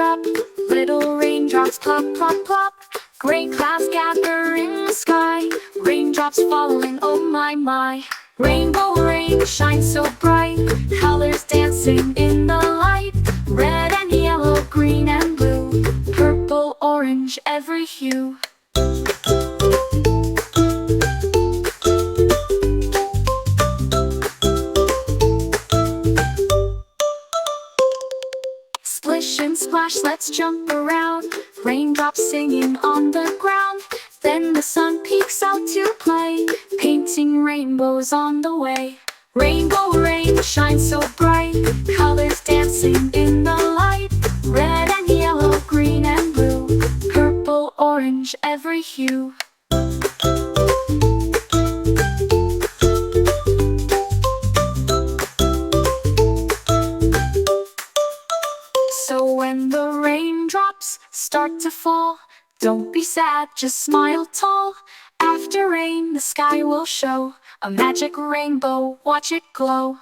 clap, little raindrops plop, plop, plop. Gray clouds gather in the sky, raindrops falling, oh my, my. Rainbow rain shines so bright, colors dancing in the light. Red and yellow, green and blue, purple, orange, every hue. Splish and splash, let's jump around, raindrops singing on the ground. Then the sun peeks out to play, painting rainbows on the way. Rainbow rain shines so bright, colors dancing in the light. Red and yellow, green and blue, purple, orange, every hue. So when the raindrops start to fall, don't be sad, just smile tall. After rain, the sky will show a magic rainbow, watch it glow.